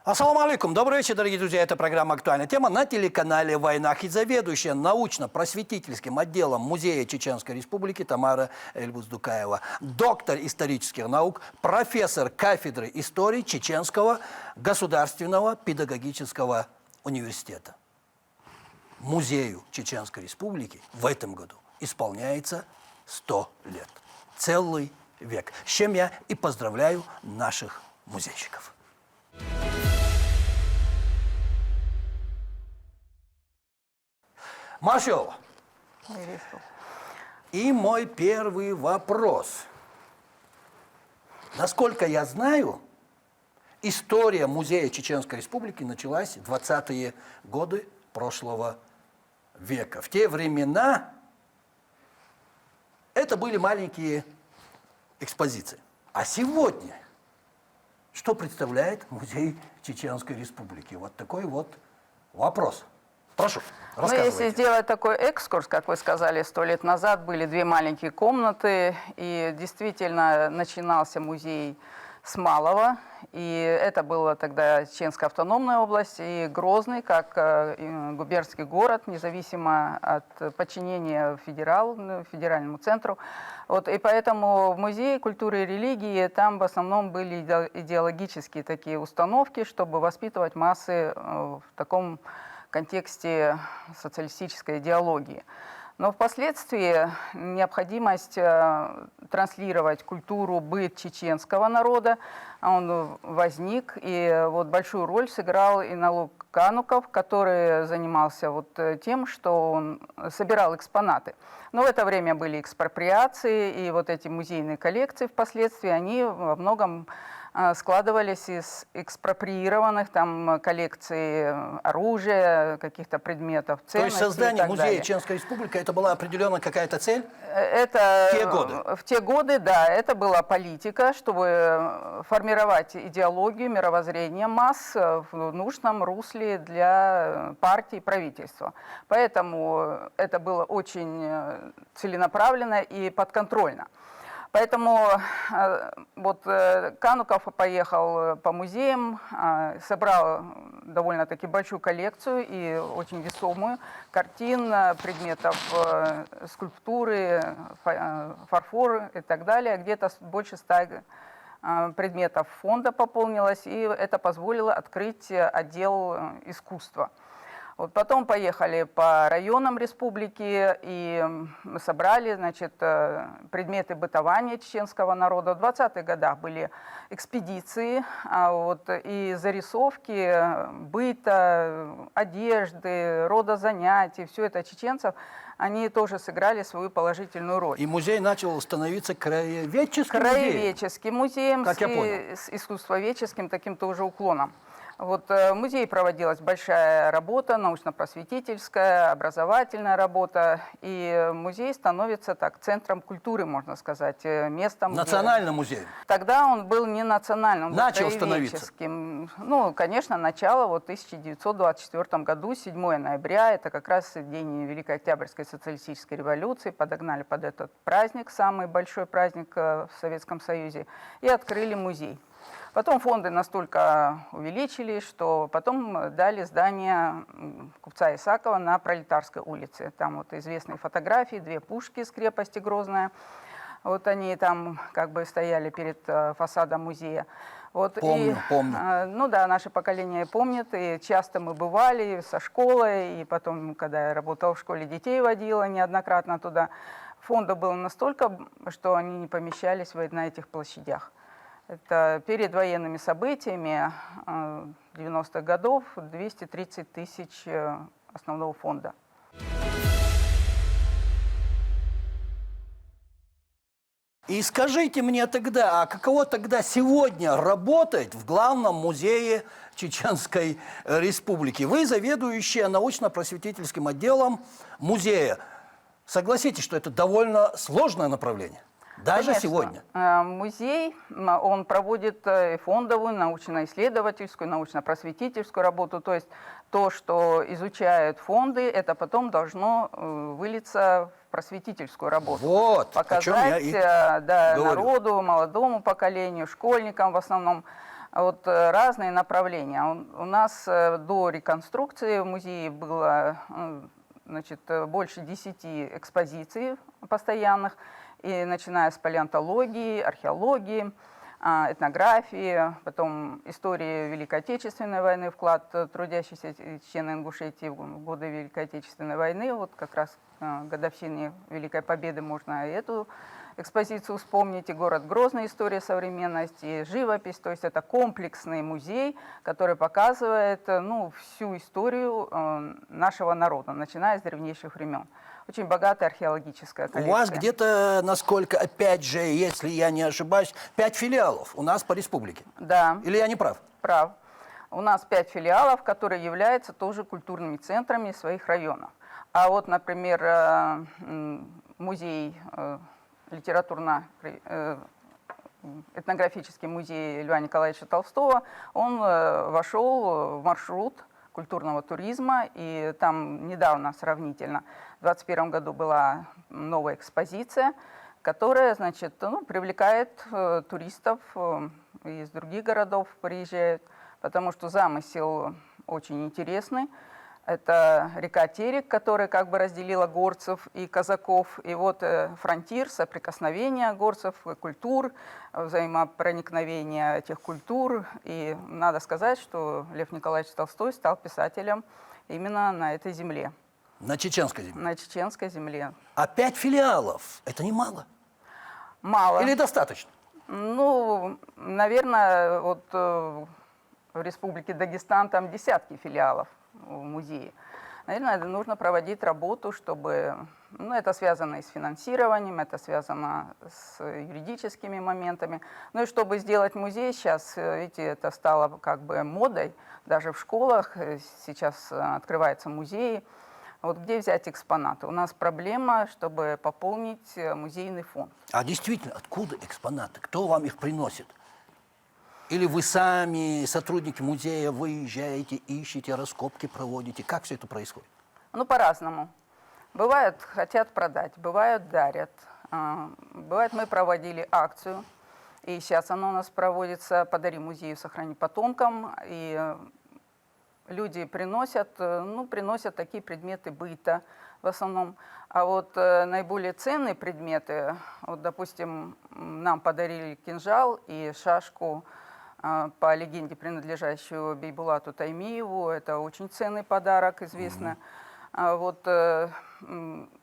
Ассаламу алейкум. Добрый вечер, дорогие друзья. Это программа «Актуальная тема» на телеканале «Войнах». И заведующая научно-просветительским отделом Музея Чеченской Республики Тамара Эльбуздукаева. Доктор исторических наук, профессор кафедры истории Чеченского государственного педагогического университета. Музею Чеченской Республики в этом году исполняется 100 лет. Целый век. С чем я и поздравляю наших музейщиков. Машева. И мой первый вопрос. Насколько я знаю, история Музея Чеченской Республики началась в 20-е годы прошлого века. В те времена это были маленькие экспозиции. А сегодня что представляет Музей Чеченской Республики? Вот такой вот вопрос. Прошу, рассказывайте. Если сделать такой экскурс, как вы сказали, 100 лет назад были две маленькие комнаты, и действительно начинался музей с малого, и это была тогда Чеченская автономная область, и Грозный, как губернский город, независимо от подчинения федеральному центру. Вот, и поэтому в Музее культуры и религии там в основном были идеологические такие установки, чтобы воспитывать массы в таком контексте социалистической идеологии. Но впоследствии необходимость транслировать культуру, быт чеченского народа, он возник, и вот большую роль сыграл Иналук Кануков, который занимался вот тем, что он собирал экспонаты. Но в это время были экспроприации, и вот эти музейные коллекции впоследствии, они во многом складывались из экспроприированных там коллекций оружия, каких-то предметов, ценностей. То есть создание Музея Чеченской Республики, это была определенная какая-то цель? Это, в те годы? В те годы, да, это была политика, чтобы формировать идеологию, мировоззрение масс в нужном русле для партии и правительства. Поэтому это было очень целенаправленно и подконтрольно. Поэтому вот Кануков поехал по музеям, собрал довольно-таки большую коллекцию и очень весомую картин, предметов скульптуры, фарфора и так далее. Где-то больше 100 предметов фонда пополнилось, и это позволило открыть отдел искусства. Вот потом поехали по районам республики и собрали, значит, предметы бытования чеченского народа. В 20-х годах были экспедиции, вот, и зарисовки быта, одежды, рода занятий, все это чеченцев, они тоже сыграли свою положительную роль. И музей начал становиться краеведческим музеем, как я понял, с искусствоведческим таким тоже уклоном. Вот в музее проводилась большая работа, научно-просветительская, образовательная работа, и музей становится так центром культуры, можно сказать, местом. Национальным музеем. Тогда он был не национальным, он начал был становиться. Ну, конечно, начало вот в 1924 году, 7 ноября, это как раз день Великой Октябрьской социалистической революции, подогнали под этот праздник, самый большой праздник в Советском Союзе, и открыли музей. Потом фонды настолько увеличились, что потом дали здание купца Исакова на Пролетарской улице. Там вот известные фотографии, 2 пушки с крепости Грозная. Вот они там как бы стояли перед фасадом музея. Вот, помню. Ну да, наше поколение помнит, и часто мы бывали со школой, и потом, когда я работала в школе, детей водила неоднократно туда. Фонда было настолько, что они не помещались на этих площадях. Это перед военными событиями 90-х годов 230 тысяч основного фонда. И скажите мне тогда, а каково тогда сегодня работать в главном музее Чеченской Республики? Вы заведующая научно-просветительским отделом музея. Согласитесь, что это довольно сложное направление? Даже Конечно. сегодня. Музей, он проводит фондовую, научно-исследовательскую, научно-просветительскую работу. То есть то, что изучают фонды, это потом должно вылиться в просветительскую работу. Вот, показать народу, молодому поколению, школьникам в основном, Вот разные направления. У нас до реконструкции в музее было значит, больше 10 экспозиций постоянных, и начиная с палеонтологии, археологии, этнографии, потом истории Великой Отечественной войны, вклад трудящихся чечен Ингушетии в годы Великой Отечественной войны. Вот как раз к годовщине Великой Победы можно и эту экспозицию вспомнить, и город Грозный, история современности, и живопись. То есть это комплексный музей, который показывает всю историю нашего народа, начиная с древнейших времен. Очень богатая археологическая коллекция. У вас где-то, насколько, опять же, если я не ошибаюсь, 5 филиалов у нас по республике. Да. Или я не прав? Прав. У нас 5 филиалов, которые являются тоже культурными центрами своих районов. А вот, например, музей этнографический музей Льва Николаевича Толстого, он вошел в маршрут культурного туризма, и там недавно сравнительно, в 2021 году была новая экспозиция, которая, значит, привлекает туристов из других городов, приезжают, потому что замысел очень интересный. Это река Терек, которая как бы разделила горцев и казаков. И вот фронтир, соприкосновение горцев, культур, взаимопроникновение этих культур. И надо сказать, что Лев Николаевич Толстой стал писателем именно на этой земле. На чеченской земле? На чеченской земле. А 5 филиалов – это немало? Мало. Или достаточно? Ну, наверное, вот в Республике Дагестан там десятки филиалов в музее. Наверное, нужно проводить работу, чтобы... это связано и с финансированием, это связано с юридическими моментами. Ну и чтобы сделать музей сейчас, видите, это стало как бы модой. Даже в школах сейчас открываются музеи. Вот где взять экспонаты? У нас проблема, чтобы пополнить музейный фонд. А действительно, откуда экспонаты? Кто вам их приносит? Или вы сами, сотрудники музея, выезжаете, ищете, раскопки проводите? Как все это происходит? Ну, по-разному. Бывает, хотят продать, бывают, дарят. Бывает, мы проводили акцию, и сейчас она у нас проводится «Подари музею, сохрани потомкам». И люди приносят, приносят такие предметы быта в основном. А вот наиболее ценные предметы, вот, допустим, нам подарили кинжал и шашку, по легенде, принадлежащую Бейбулату Таймиеву. Это очень ценный подарок, известно. Вот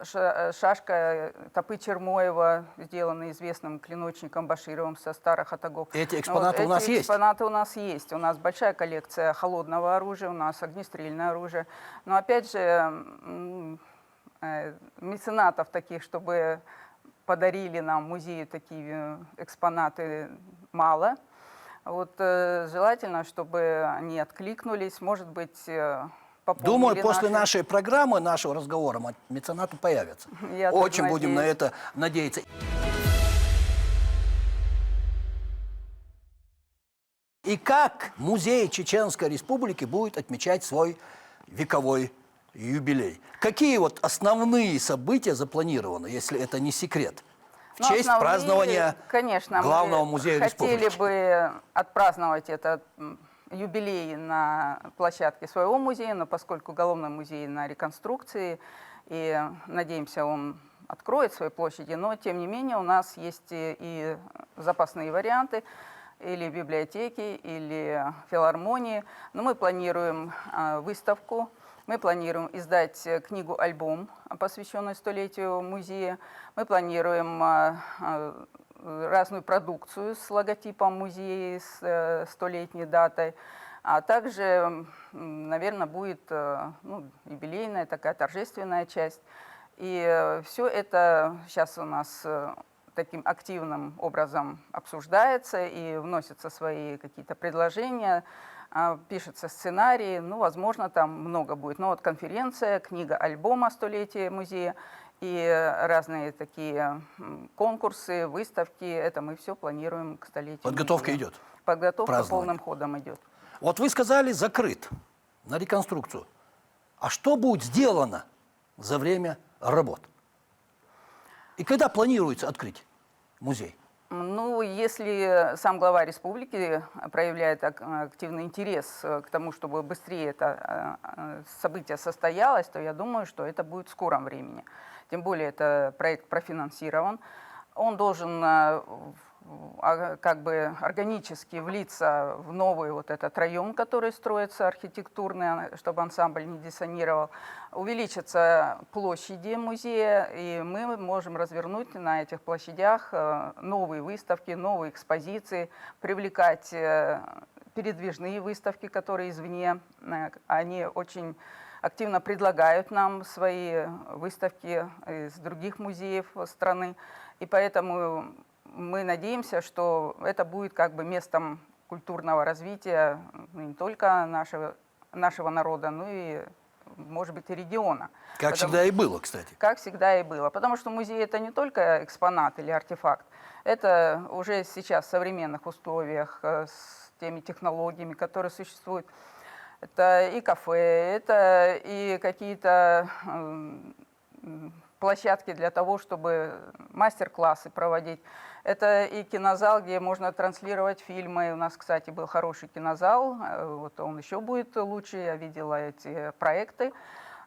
шашка Топы Чермоева, сделанная известным клиночником Башировым со старых атагов. Эти экспонаты у нас есть? Эти экспонаты у нас есть. У нас большая коллекция холодного оружия, у нас огнестрельное оружие. Но опять же, меценатов таких, чтобы подарили нам музею такие экспонаты, мало. Вот желательно, чтобы они откликнулись, может быть, пополнили. Думаю, после нашей программы, нашего разговора, меценаты появятся. Я очень будем на это надеяться. И как музей Чеченской Республики будет отмечать свой вековой юбилей? Какие вот основные события запланированы, если это не секрет? В честь празднования, конечно, главного музея республики. Хотели бы отпраздновать этот юбилей на площадке своего музея, но поскольку уголовный музей на реконструкции, и надеемся, он откроет свои площади, но тем не менее у нас есть и запасные варианты, или библиотеки, или филармонии. Но мы планируем выставку. Мы планируем издать книгу-альбом, посвященную столетию музея. Мы планируем разную продукцию с логотипом музея, с столетней датой. А также, наверное, будет юбилейная такая торжественная часть. И все это сейчас у нас таким активным образом обсуждается и вносятся свои какие-то предложения. Пишется сценарий, возможно, там много будет. Но вот конференция, книга, альбом о столетии музея и разные такие конкурсы, выставки, это мы все планируем к столетию. Подготовка музея. идет? Подготовка полным ходом идет. Вот вы сказали, закрыт на реконструкцию. А что будет сделано за время работ? И когда планируется открыть музей? Ну, если сам глава республики проявляет активный интерес к тому, чтобы быстрее это событие состоялось, то я думаю, что это будет в скором времени. Тем более, это проект профинансирован. Он должен как бы органически влиться в новый вот этот район, который строится архитектурный, чтобы ансамбль не диссонировал, увеличатся площади музея, и мы можем развернуть на этих площадях новые выставки, новые экспозиции, привлекать передвижные выставки, которые извне, они очень активно предлагают нам свои выставки из других музеев страны, и поэтому мы надеемся, что это будет как бы местом культурного развития не только нашего народа, но и, может быть, и региона. Как всегда и было, кстати. Как всегда и было. Потому что музей – это не только экспонат или артефакт. Это уже сейчас в современных условиях с теми технологиями, которые существуют. Это и кафе, это и какие-то площадки для того, чтобы мастер-классы проводить. Это и кинозал, где можно транслировать фильмы. У нас, кстати, был хороший кинозал, вот он еще будет лучше, я видела эти проекты.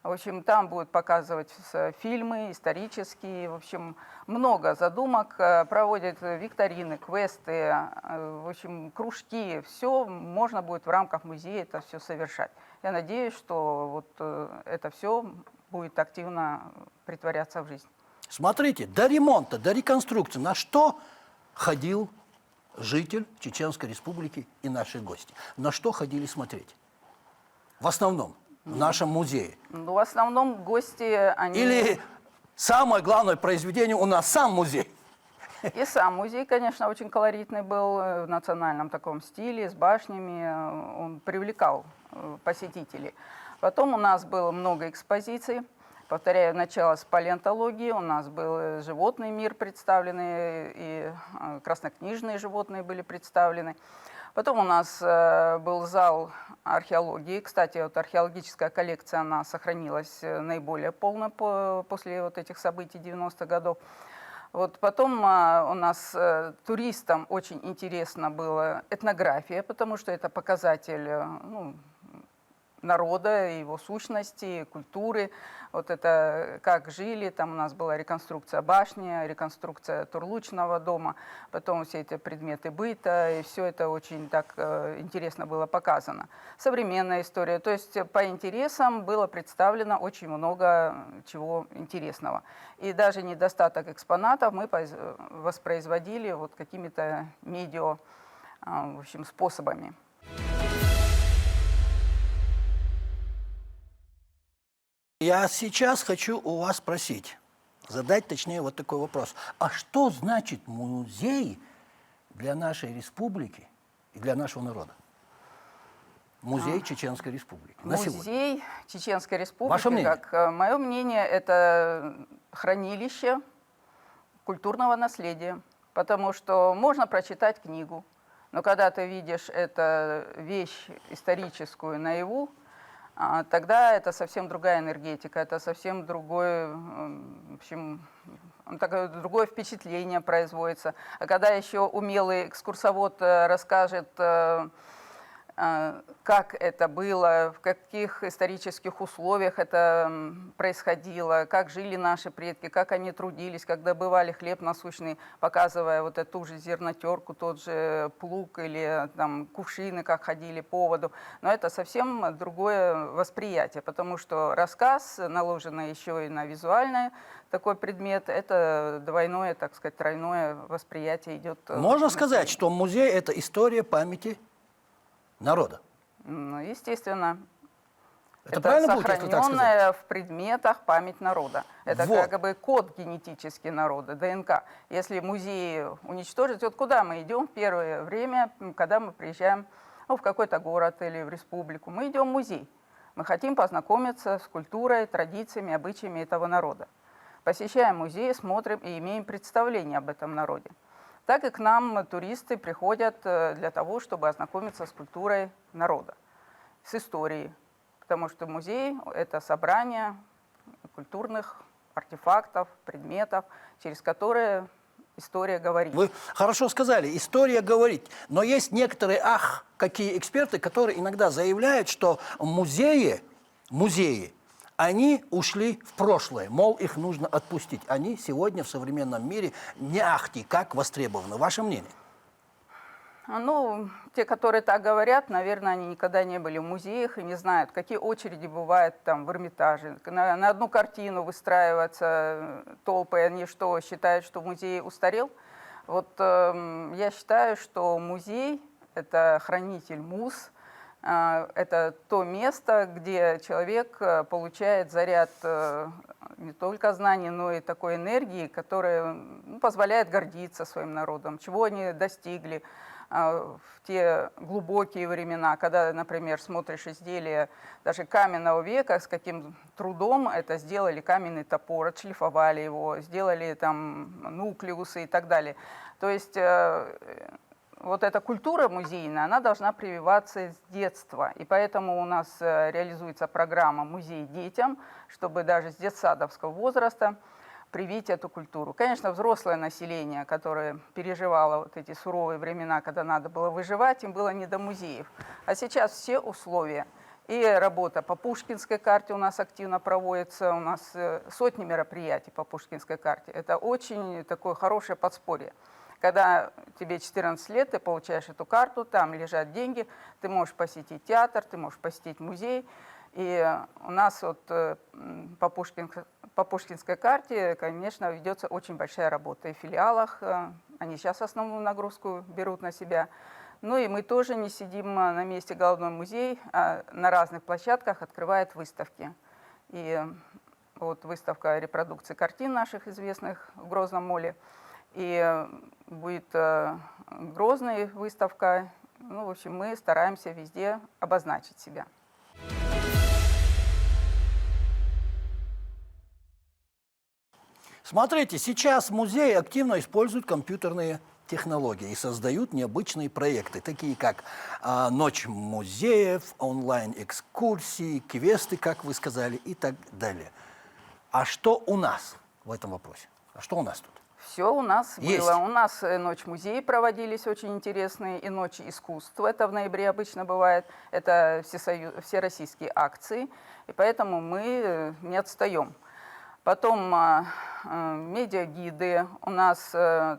В общем, там будут показывать фильмы исторические, в общем, много задумок, проводят викторины, квесты, в общем, кружки, все можно будет в рамках музея это все совершать. Я надеюсь, что вот это все будет активно притворяться в жизнь. Смотрите, до ремонта, до реконструкции на что ходил житель Чеченской Республики и наши гости? На что ходили смотреть? В основном в нашем музее. Ну, в основном гости, они... Или самое главное произведение у нас сам музей? И сам музей, конечно, очень колоритный был, в национальном таком стиле, с башнями, он привлекал посетителей. Потом у нас было много экспозиций. Повторяю, начало с палеонтологии, у нас был животный мир представленный, и краснокнижные животные были представлены. Потом у нас был зал археологии. Кстати, вот археологическая коллекция, она сохранилась наиболее полно после вот этих событий 90-х годов. Вот потом у нас туристам очень интересно была этнография, потому что это показатель народа, его сущности, культуры. Вот это как жили, там у нас была реконструкция башни, реконструкция Турлучного дома, потом все эти предметы быта, и все это очень так интересно было показано. Современная история, то есть по интересам было представлено очень много чего интересного. И даже недостаток экспонатов мы воспроизводили вот какими-то медиа, в общем, способами. Я сейчас хочу у вас спросить, задать точнее вот такой вопрос. А что значит музей для нашей республики и для нашего народа? Музей Чеченской Республики. На Музей Чеченской Республики, Ваше мнение? как мое мнение, это хранилище культурного наследия, потому что можно прочитать книгу, но когда ты видишь эту вещь историческую наяву, тогда это совсем другая энергетика, это совсем другое, в общем, такое другое впечатление производится. А когда еще умелый экскурсовод расскажет, как это было, в каких исторических условиях это происходило, как жили наши предки, как они трудились, как добывали хлеб насущный, показывая вот эту же зернотерку, тот же плуг или там кувшины, как ходили по воду. Но это совсем другое восприятие, потому что рассказ, наложенный еще и на визуальный такой предмет, это двойное, так сказать, тройное восприятие идет. Можно сказать, что музей – это история памяти народа? Ну, естественно. Это правильно будет, если так сказать? Сохраненная в предметах память народа. Это Вот. как бы код генетический народа, ДНК. Если музей уничтожить, вот куда мы идем в первое время, когда мы приезжаем в какой-то город или в республику, мы идем в музей. Мы хотим познакомиться с культурой, традициями, обычаями этого народа. Посещаем музей, смотрим и имеем представление об этом народе. Так и к нам туристы приходят для того, чтобы ознакомиться с культурой народа, с историей. Потому что музей – это собрание культурных артефактов, предметов, через которые история говорит. Вы хорошо сказали, история говорит. Но есть некоторые, какие эксперты, которые иногда заявляют, что музеи, они ушли в прошлое, мол, их нужно отпустить. Они сегодня в современном мире не ахти как востребованы. Ваше мнение? Ну, те, которые так говорят, наверное, они никогда не были в музеях и не знают, какие очереди бывают там в Эрмитаже. На одну картину выстраиваются толпы, и они что, считают, что музей устарел? Вот я считаю, что музей – это хранитель муз, это то место, где человек получает заряд не только знаний, но и такой энергии, которая позволяет гордиться своим народом, чего они достигли в те глубокие времена, когда, например, смотришь изделия даже каменного века, с каким трудом это сделали каменный топор, отшлифовали его, сделали там нуклеусы и так далее. То есть вот эта культура музейная, она должна прививаться с детства. И поэтому у нас реализуется программа «Музей детям», чтобы даже с детсадовского возраста привить эту культуру. Конечно, взрослое население, которое переживало вот эти суровые времена, когда надо было выживать, им было не до музеев. А сейчас все условия. И работа по Пушкинской карте у нас активно проводится, у нас сотни мероприятий по Пушкинской карте. Это очень такое хорошее подспорье. Когда тебе 14 лет, ты получаешь эту карту, там лежат деньги, ты можешь посетить театр, ты можешь посетить музей. И у нас вот по Пушкинской карте, конечно, ведется очень большая работа. И в филиалах, они сейчас основную нагрузку берут на себя. Ну и мы тоже не сидим на месте. Головной музей на разных площадках открывает выставки. И вот выставка репродукции картин наших известных в Грозном моле. И будет Грозная выставка. Ну, в общем, мы стараемся везде обозначить себя. Смотрите, сейчас музеи активно используют компьютерные технологии и создают необычные проекты, такие как «Ночь музеев», онлайн-экскурсии, квесты, как вы сказали, и так далее. А что у нас в этом вопросе? А что у нас тут? Все у нас Есть. было. У нас ночь музеи проводились очень интересные, и ночи искусства. Это в ноябре обычно бывает. Это всероссийские акции, и поэтому мы не отстаем. Потом медиагиды, у нас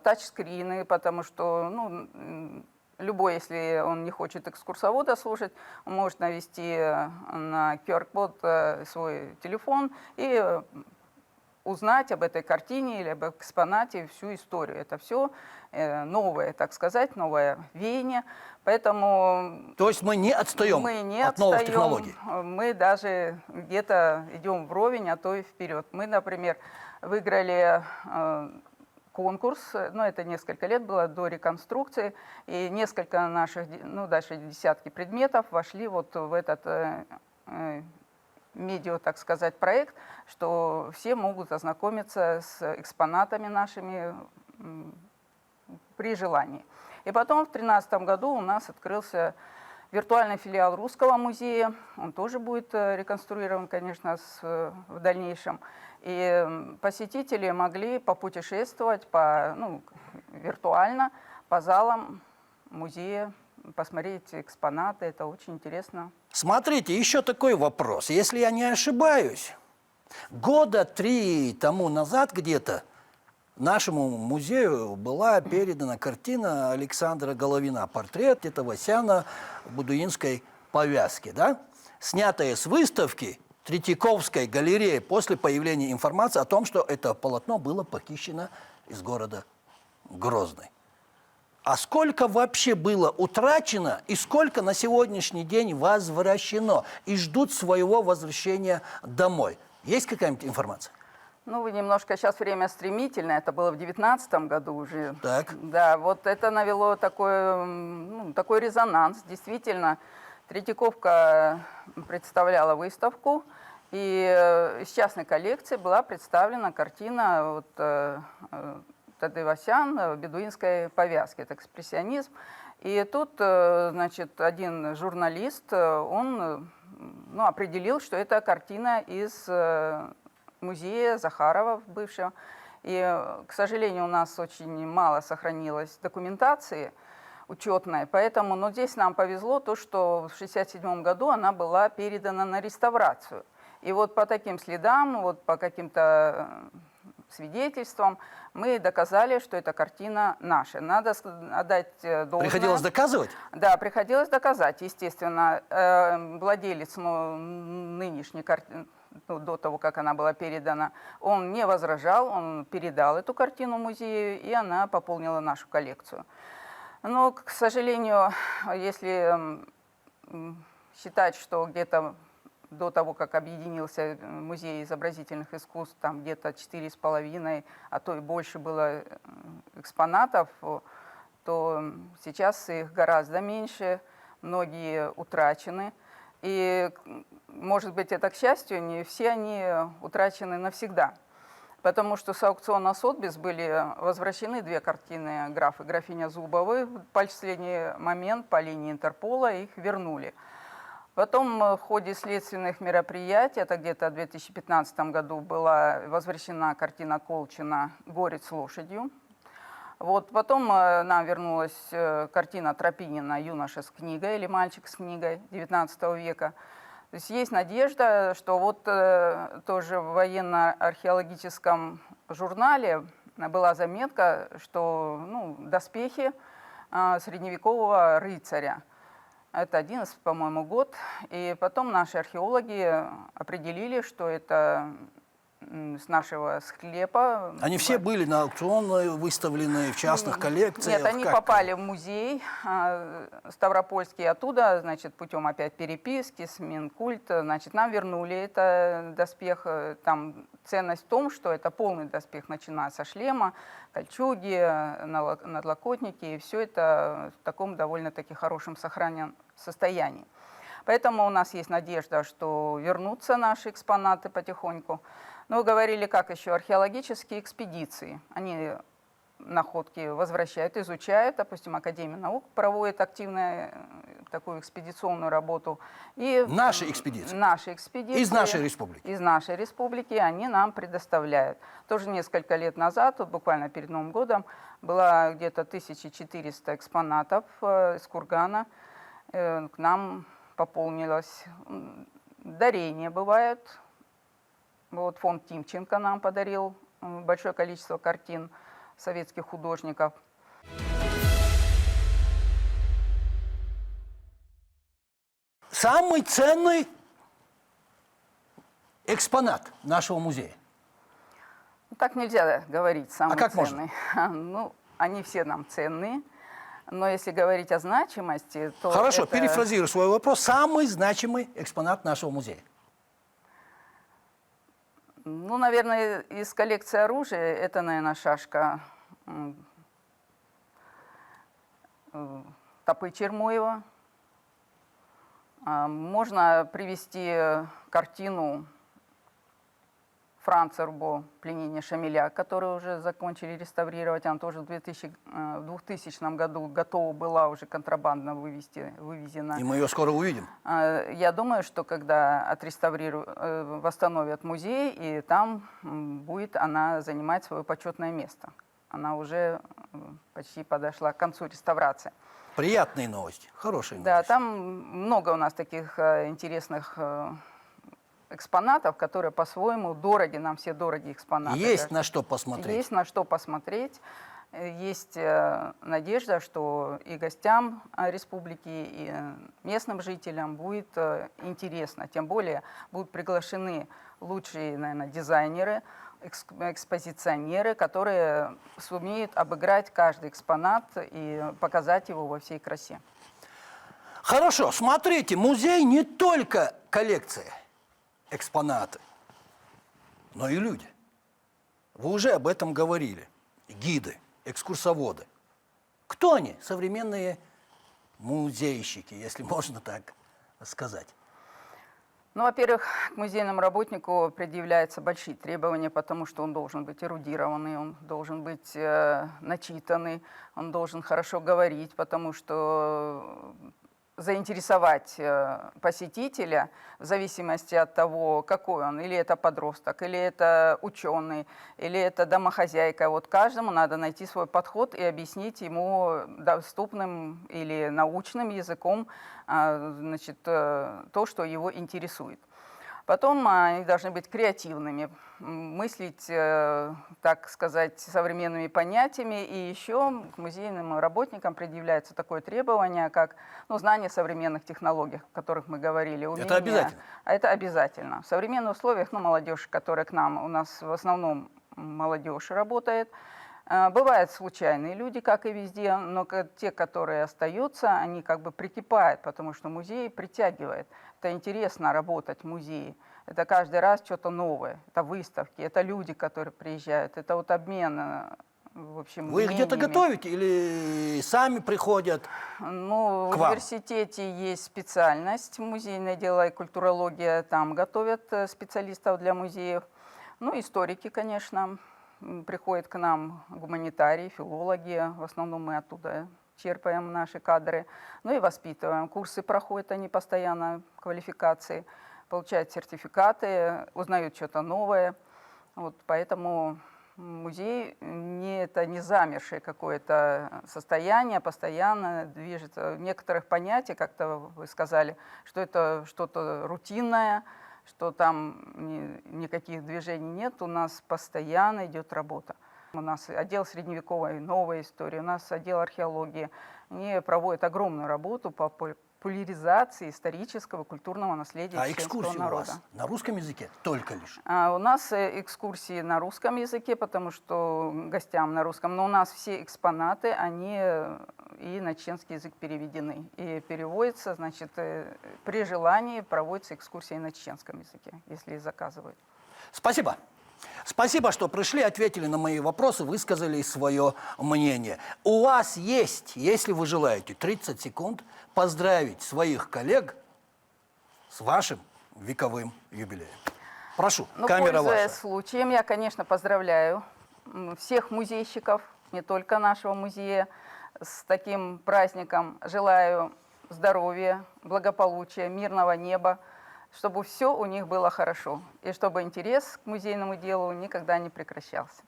тачскрины, потому что любой, если он не хочет экскурсовода слушать, он может навести на QR-код свой телефон и узнать об этой картине или об экспонате всю историю. Это все новое, так сказать, новое веяние. Поэтому То есть мы не отстаем от новых технологий? Мы даже где-то идем вровень, а то и вперед. Мы, например, выиграли конкурс, это несколько лет было до реконструкции, и несколько наших, дальше десятки предметов вошли вот в этот медиа, так сказать, проект, что все могут ознакомиться с экспонатами нашими при желании. И потом в 2013 году у нас открылся виртуальный филиал Русского музея. Он тоже будет реконструирован, конечно, в дальнейшем. И посетители могли попутешествовать виртуально по залам музея, посмотреть экспонаты. Это очень интересно. Смотрите, еще такой вопрос. Если я не ошибаюсь, года 3 тому назад где-то нашему музею была передана картина Александра Головина, портрет этого Сяна в будуинской повязке, да? Снятая с выставки Третьяковской галереи после появления информации о том, что это полотно было похищено из города Грозный. А сколько вообще было утрачено и сколько на сегодняшний день возвращено и ждут своего возвращения домой? Есть какая-нибудь информация? Вы немножко, сейчас время стремительное, это было в 2019 году уже. Так. Да, вот это навело такой резонанс. Действительно, Третьяковка представляла выставку, и из частной коллекции была представлена картина Тадевосян в бедуинской повязке, это экспрессионизм. И тут, один журналист, он определил, что это картина из музея Захарова бывшего. И, к сожалению, у нас очень мало сохранилось документации учетной, поэтому, но здесь нам повезло то, что в 1967 году она была передана на реставрацию. И вот по таким следам, вот по каким-то свидетельствам мы доказали, что эта картина наша. Надо отдать должное. Приходилось доказывать? Да, приходилось доказать, естественно. Владелец нынешней картины, до того, как она была передана, он не возражал, он передал эту картину музею, и она пополнила нашу коллекцию. Но, к сожалению, если считать, что где-то до того, как объединился музей изобразительных искусств, там где-то 4,5, а то и больше было экспонатов, то сейчас их гораздо меньше, многие утрачены. И, может быть, это к счастью, не все они утрачены навсегда. Потому что с аукциона Сотбис были возвращены две картины графа и графиня Зубовы. В последний момент по линии Интерпола их вернули. Потом в ходе следственных мероприятий, это где-то в 2015 году, была возвращена картина Колчина «Горец с лошадью». Вот потом нам вернулась картина Тропинина «Юноша с книгой» или «Мальчик с книгой» XIX века. То есть надежда, что вот тоже в военно-археологическом журнале была заметка, что доспехи средневекового рыцаря. Это 11, по-моему, год. И потом наши археологи определили, что это с нашего склепа. Они все были на аукцион выставлены в частных коллекциях? Нет, они попали в музей Ставропольский, оттуда, значит, путем опять переписки с Минкульта, значит, нам вернули это доспех. Там ценность в том, что это полный доспех, начиная со шлема, кольчуги, надлокотники, и все это в таком довольно-таки хорошем сохраненном состоянии. Поэтому у нас есть надежда, что вернутся наши экспонаты потихоньку. Но говорили, как еще археологические экспедиции. Они находки возвращают, изучают. Допустим, Академия наук проводит активную такую экспедиционную работу. И наши экспедиции? Наши экспедиции. Из нашей республики? Из нашей республики они нам предоставляют. Тоже несколько лет назад, вот буквально перед Новым годом, было где-то 1400 экспонатов из Кургана. К нам пополнилось. Дарения бывают. Вот фонд Тимченко нам подарил большое количество картин советских художников. Самый ценный экспонат нашего музея? Так нельзя говорить, самый как ценный. Ну, они все нам ценные. Но если говорить о значимости, то Хорошо, это... перефразирую свой вопрос. Самый значимый экспонат нашего музея? Ну, наверное, из коллекции оружия это, наверное, шашка Топы Чермоева. Можно привести картину Франца Рубо «Пленение Шамиля», которую уже закончили реставрировать. Она тоже в 2000 году готова была уже контрабандно вывезена. И мы ее скоро увидим. Я думаю, что когда отреставрируют, восстановят музей, и там будет она занимать свое почетное место. Она уже почти подошла к концу реставрации. Приятные новости, хорошие новости. Да, там много у нас таких интересных экспонатов, которые по-своему дороги, нам все дороги экспонаты. Есть на что посмотреть. Есть на что посмотреть. Есть надежда, что и гостям республики, и местным жителям будет интересно. Тем более будут приглашены лучшие, наверное, дизайнеры, экспозиционеры, которые сумеют обыграть каждый экспонат и показать его во всей красе. Хорошо, смотрите, музей не только коллекция, экспонаты, но и люди. Вы уже об этом говорили. Гиды, экскурсоводы. Кто они? Современные музейщики, если можно так сказать. Ну, во-первых, к музейному работнику предъявляются большие требования, потому что он должен быть эрудированный, он должен быть начитанный, он должен хорошо говорить, потому что заинтересовать посетителя в зависимости от того, какой он, или это подросток, или это ученый, или это домохозяйка. Вот каждому надо найти свой подход и объяснить ему доступным или научным языком значит, то, что его интересует. Потом они должны быть креативными, мыслить, так сказать, современными понятиями. И еще к музейным работникам предъявляется такое требование, как знание современных технологий, о которых мы говорили. Умение. Это обязательно? Это обязательно. В современных условиях, молодежь, которая к нам, у нас в основном молодежь работает. Бывают случайные люди, как и везде, но те, которые остаются, они как бы прикипают, потому что музей притягивает. Это интересно работать в музее. Это каждый раз что-то новое. Это выставки, это люди, которые приезжают, это вот обмен, в общем, Вы их где-то мнениями. готовите или сами приходят Ну, к в вам? университете есть специальность музейное дело и культурология. Там готовят специалистов для музеев. Ну, историки, конечно, приходят к нам, гуманитарии, филологи. В основном мы оттуда черпаем наши кадры. Ну и воспитываем. Курсы проходят они постоянно, квалификации. Получают сертификаты, узнают что-то новое. Вот поэтому музей это не замершее какое-то состояние, постоянно движется. Некоторых понятий, как-то вы сказали, что это что-то рутинное, что там никаких движений нет, у нас постоянно идет работа. У нас отдел средневековой новой истории, у нас отдел археологии. Они проводят огромную работу по популяризации исторического культурного наследия А чеченского экскурсии у народа. вас на русском языке только лишь? У нас экскурсии на русском языке, потому что гостям на русском, но у нас все экспонаты, они и на чеченский язык переведены. И переводятся, значит, при желании проводятся экскурсии на чеченском языке, если заказывают. Спасибо. Спасибо, что пришли, ответили на мои вопросы, высказали свое мнение. У вас есть, если вы желаете, 30 секунд поздравить своих коллег с вашим вековым юбилеем. Прошу, камера Пользуясь ваша. случаем, я, конечно, поздравляю всех музейщиков, не только нашего музея, с таким праздником. Желаю здоровья, благополучия, мирного неба, чтобы все у них было хорошо, и чтобы интерес к музейному делу никогда не прекращался.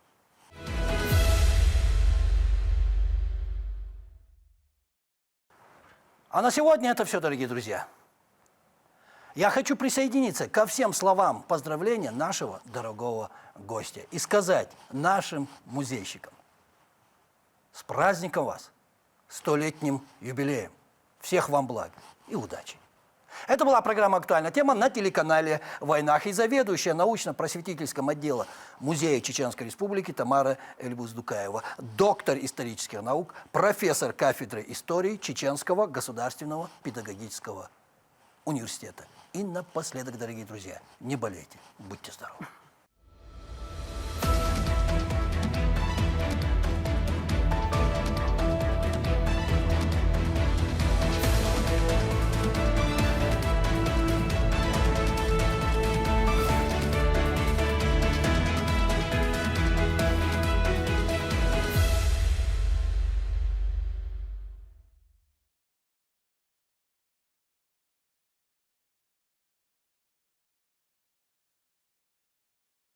А на сегодня это все, дорогие друзья. Я хочу присоединиться ко всем словам поздравления нашего дорогого гостя и сказать нашим музейщикам: с праздником вас, 100-летним юбилеем. Всех вам благ и удачи. Это была программа «Актуальная тема» на телеканале «Войнах» и заведующая научно-просветительским отделом Музея Чеченской Республики Тамара Эльбуз-Дукаева, доктор исторических наук, профессор кафедры истории Чеченского государственного педагогического университета. И напоследок, дорогие друзья, не болейте, будьте здоровы.